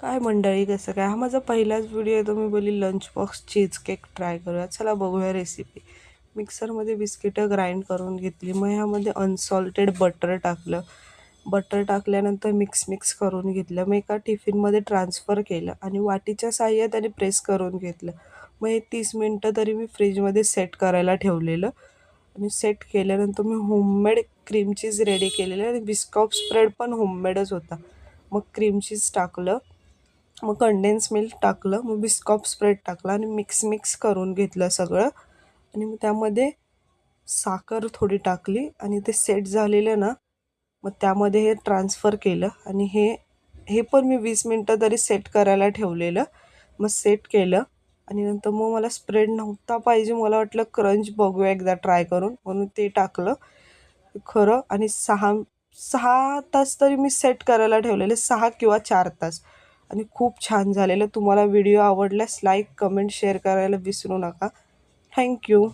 काय मंडळी, कसं काय? हा माझा पहिलाच व्हिडिओ आहे. तर मी बोलली lunch box cheese cake try करूया. चला बघूया रेसिपी. मिक्सरमध्ये बिस्किटं ग्राइंड करून घेतली. मग ह्यामध्ये अनसॉल्टेड बटर टाकलं. बटर टाकल्यानंतर मिक्स करून घेतलं. मग एका टिफिनमध्ये ट्रान्सफर केलं आणि वाटीच्या साहाय्याने प्रेस करून घेतलं. मग हे 30 मिनटं तरी मी फ्रीजमध्ये सेट करायला ठेवलेलं आणि सेट केल्यानंतर मी होममेड क्रीम चीज रेडी केलेलं आणि बिस्कॉप स्प्रेड पण होममेडच होता. मग क्रीम चीज टाकलं, मग कंडेन्स मिल्क टाकलं, मग बिस्कॉप स्प्रेड टाकला आणि मिक्स करून घेतलं सगळं. आणि मग त्यामध्ये साखर थोडी टाकली आणि ते सेट झालेलं ना, मग त्यामध्ये हे ट्रान्सफर केलं आणि हे हे पण मी 20 मिनटं तरी सेट करायला ठेवलेलं. मग सेट केलं आणि नंतर मग मला स्प्रेड नव्हता पाहिजे. मला वाटलं क्रंच बघूया एकदा ट्राय करून, म्हणून ते टाकलं खरं. आणि 6 तास तरी मी सेट करायला ठेवलेले, 6 किंवा 4 तास. आणि खूप छान झालेलं. तुम्हाला व्हिडिओ आवडल्यास लाईक, कमेंट, शेअर करायला विसरू नका. थँक्यू.